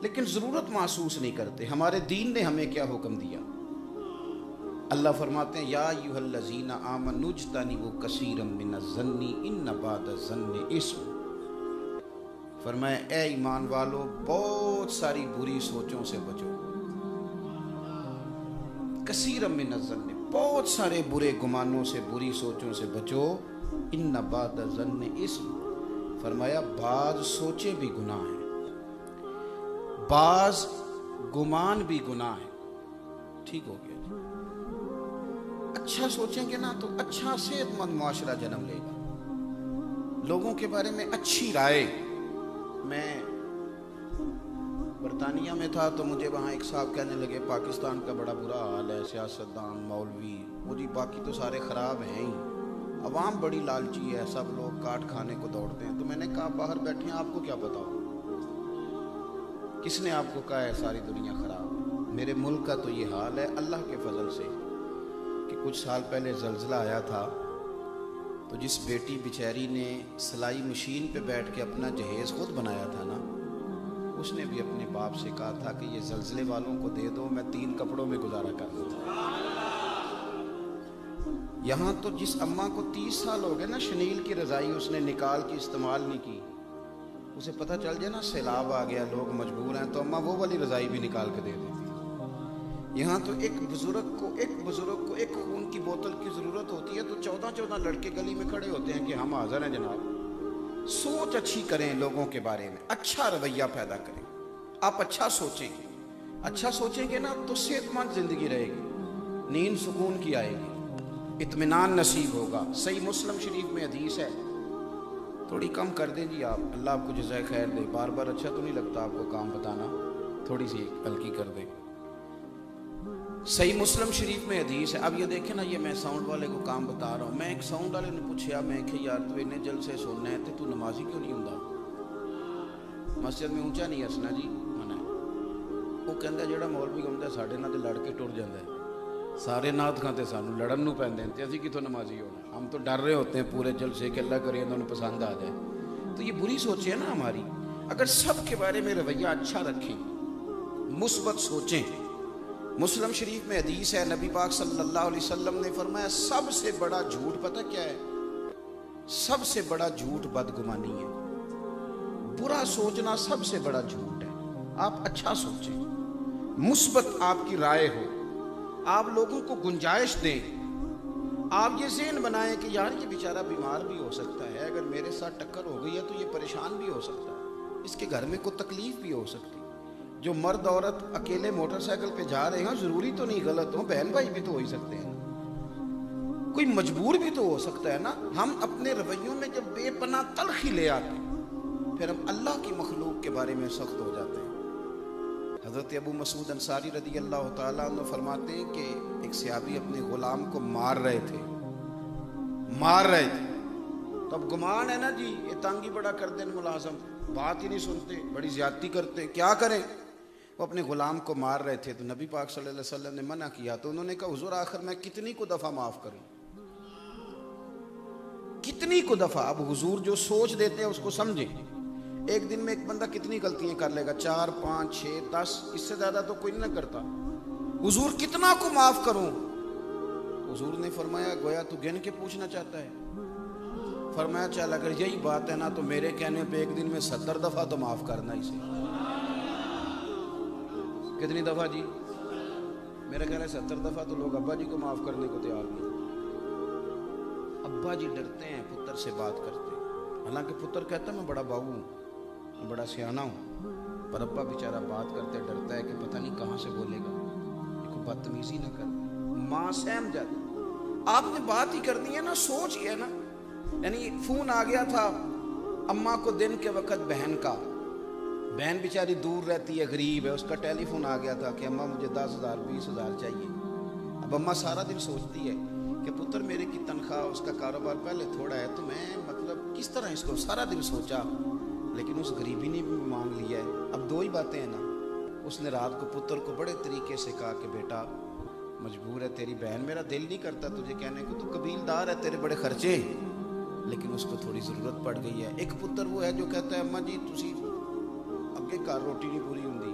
لیکن ضرورت محسوس نہیں کرتے. ہمارے دین نے ہمیں کیا حکم دیا؟ اللہ فرماتے ہیں یا ایھا الذین آمنوا اجتنبوا کثیرا من الظن ان بعض الظن اثم. فرمایا اے ایمان والو بہت ساری بری سوچوں سے بچو. کثیرا من الظن بہت سارے برے گمانوں سے بری سوچوں سے بچو. ان بعض الظن اثم. فرمایا بعض سوچیں بھی گناہ ہیں، بعض گمان بھی گناہ ہے. ٹھیک ہو گیا جی. اچھا سوچیں گے نا تو اچھا صحت مند معاشرہ جنم لے گا. لوگوں کے بارے میں اچھی رائے. میں برطانیہ میں تھا تو مجھے وہاں ایک صاحب کہنے لگے پاکستان کا بڑا برا حال ہے، سیاستدان، مولوی، وہ جی باقی تو سارے خراب ہیں ہی، عوام بڑی لالچی ہے، سب لوگ کاٹ کھانے کو دوڑتے ہیں. تو میں نے کہا باہر بیٹھے ہیں، آپ کو کیا پتا ہو؟ کس نے آپ کو کہا ہے ساری دنیا خراب ہے؟ میرے ملک کا تو یہ حال ہے اللہ کے فضل سے کہ کچھ سال پہلے زلزلہ آیا تھا تو جس بیٹی بیچاری نے سلائی مشین پہ بیٹھ کے اپنا جہیز خود بنایا تھا نا، اس نے بھی اپنے باپ سے کہا تھا کہ یہ زلزلے والوں کو دے دو، میں 3 کپڑوں میں گزارا کر دوں. یہاں تو جس اماں کو 30 سال ہو گئے نا شنیل کی رضائی اس نے نکال کے استعمال نہیں کی، اسے پتہ چل جائے نا سیلاب آ گیا لوگ مجبور ہیں تو اماں وہ والی رضائی بھی نکال کے دے دیتی. یہاں تو ایک بزرگ کو ایک خون کی بوتل کی ضرورت ہوتی ہے تو 14 لڑکے گلی میں کھڑے ہوتے ہیں کہ ہم حاضر ہیں جناب. سوچ اچھی کریں لوگوں کے بارے میں، اچھا رویہ پیدا کریں. آپ اچھا سوچیں گے نا تو صحت مند زندگی رہے گی، نیند سکون کی آئے گی، اطمینان نصیب ہوگا. صحیح مسلم شریف میں حدیث ہے، تھوڑی کم کر دیں جی آپ، اللہ آپ کو جزائے خیر دے. بار بار اچھا تو نہیں لگتا آپ کو کام بتانا، تھوڑی سی ہلکی کر دیں. صحیح مسلم شریف میں حدیث ہے. اب یہ دیکھیں نا، یہ میں ساؤنڈ والے کو کام بتا رہا ہوں. میں ایک ساؤنڈ والے نے پوچھا، میں کہ یار تو انہیں جلسے سننا ہے تو نمازی کیوں نہیں ہوں؟ مسجد میں اونچا نہیں ہسنا جی منع ہے. وہ کہندا جڑا مولوی ہوندا ساڈے نال تے لڑ کے ٹر جاندا ہے، سارے نات خاں تے سانوں لڑن نو پیندے تے اسی کتھوں نمازی ہونا. ہم تو ڈر رہے ہوتے ہیں پورے جلسے کہ اللہ کرے انہوں نے پسند آ جائے. تو یہ بری سوچ ہے نا ہماری. اگر سب کے بارے میں رویہ اچھا رکھیں، مثبت سوچیں. مسلم شریف میں حدیث ہے، نبی پاک صلی اللہ علیہ وسلم نے فرمایا سب سے بڑا جھوٹ پتہ کیا ہے؟ سب سے بڑا جھوٹ بدگمانی ہے. برا سوچنا سب سے بڑا جھوٹ ہے. آپ اچھا سوچیں، مثبت آپ کی رائے ہو، آپ لوگوں کو گنجائش دیں. آپ یہ ذہن بنائیں کہ یار یہ بیچارہ بیمار بھی ہو سکتا ہے، اگر میرے ساتھ ٹکر ہو گئی ہے تو یہ پریشان بھی ہو سکتا ہے، اس کے گھر میں کوئی تکلیف بھی ہو سکتی. جو مرد عورت اکیلے موٹر سائیکل پہ جا رہے ہیں ضروری تو نہیں غلط ہوں، بہن بھائی بھی تو ہو ہی سکتے ہیں، کوئی مجبور بھی تو ہو سکتا ہے نا. ہم اپنے رویوں میں جب بے پناہ تلخی لے آتے ہیں پھر ہم اللہ کی مخلوق کے بارے میں سخت ہو جاتے ہیں. حضرت ابو مسعود انصاری رضی اللہ تعالیٰ عنہ فرماتے ہیں کہ ایک صحابی اپنے غلام کو مار رہے تھے. تو اب گمان ہے نا جی، یہ تنگ ہی بڑا کر دیں ملازم، بات ہی نہیں سنتے، بڑی زیادتی کرتے، کیا کریں؟ وہ اپنے غلام کو مار رہے تھے تو نبی پاک صلی اللہ علیہ وسلم نے منع کیا. تو انہوں نے کہا حضور آخر میں کتنی کو دفعہ معاف کروں، کتنی کو دفعہ؟ اب حضور جو سوچ دیتے ہیں اس کو سمجھیں. ایک دن میں ایک بندہ کتنی غلطیاں کر لے گا؟ 4 5 6 10، اس سے زیادہ تو کوئی نہ کرتا. حضور کتنا کو معاف کروں؟ حضور نے فرمایا گویا تو گن کے پوچھنا چاہتا ہے. فرمایا چل اگر یہی بات ہے نا تو میرے کہنے پہ ایک دن میں 70 دفعہ تو معاف کرنا اسے. کتنی دفعہ جی؟ میرا خیال ہے 70 دفعہ تو لوگ ابا جی کو معاف کرنے کو تیار نہیں. ابا جی ڈرتے ہیں پتر سے بات کرتے، حالانکہ پتر کہتا ہے میں بڑا باؤ ہوں، میں بڑا سیانا ہوں، پر ابا بیچارہ بات کرتے ڈرتا ہے کہ پتہ نہیں کہاں سے بولے گا، کوئی بدتمیزی نہ کر. ماں سہم جاتی. آپ نے بات ہی کرنی ہے نا، سوچ ہے نا. یعنی فون آ گیا تھا اماں کو دن کے وقت بہن کا، بہن بیچاری دور رہتی ہے، غریب ہے، اس کا ٹیلی فون آ گیا تھا کہ اماں مجھے 10,000 20,000 چاہیے. اب اماں سارا دن سوچتی ہے کہ پتر میرے کی تنخواہ، اس کا کاروبار پہلے تھوڑا ہے تو میں مطلب کس طرح اس کو، سارا دن سوچا لیکن اس غریبی نے بھی مانگ لیا ہے. اب 2 ہی باتیں ہیں نا. اس نے رات کو پتر کو بڑے طریقے سے کہا کہ بیٹا مجبور ہے تیری بہن، میرا دل نہیں کرتا تجھے کہنے کو، تو قبیلدار ہے، تیرے بڑے خرچے، لیکن اس کو تھوڑی ضرورت پڑ گئی ہے. ایک پتر وہ ہے جو کہتا ہے اماں جی تسی اگے گھر روٹی نہیں پوری ہوندی،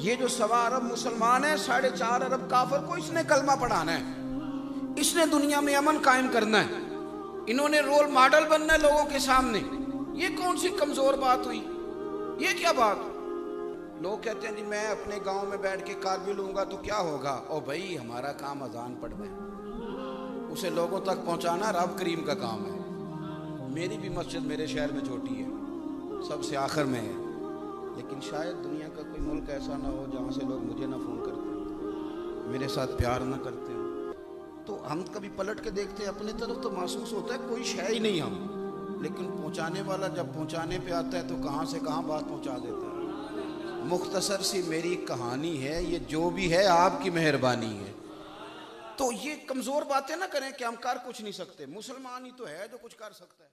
یہ جو 1.25 ارب مسلمان ہیں، 4.5 ارب کافر کو اس نے کلمہ پڑھانا ہے، اس نے دنیا میں امن قائم کرنا ہے، انہوں نے رول ماڈل بننا ہے لوگوں کے سامنے۔ یہ کون سی کمزور بات ہوئی؟ یہ کیا بات؟ لوگ کہتے ہیں جی میں اپنے گاؤں میں بیٹھ کے کاربی لوں گا تو کیا ہوگا؟ او بھائی ہمارا کام اذان پڑھنا ہے، اسے لوگوں تک پہنچانا رب کریم کا کام ہے۔ میری بھی مسجد میرے شہر میں چھوٹی ہے، سب سے آخر میں ہے، لیکن شاید دنیا کا کوئی ملک ایسا نہ ہو جہاں سے لوگ مجھے نہ فون کرتے، میرے ساتھ پیار نہ کرتے ہوں۔ تو ہم کبھی پلٹ کے دیکھتے ہیں اپنی طرف تو محسوس ہوتا ہے کوئی شے ہی نہیں ہم، لیکن پہنچانے والا جب پہنچانے پہ آتا ہے تو کہاں سے کہاں بات پہنچا دیتا ہے۔ مختصر سی میری کہانی ہے، یہ جو بھی ہے آپ کی مہربانی ہے۔ تو یہ کمزور باتیں نہ کریں کہ ہم کر کچھ نہیں سکتے، مسلمان ہی تو ہے جو کچھ کر سکتا ہے۔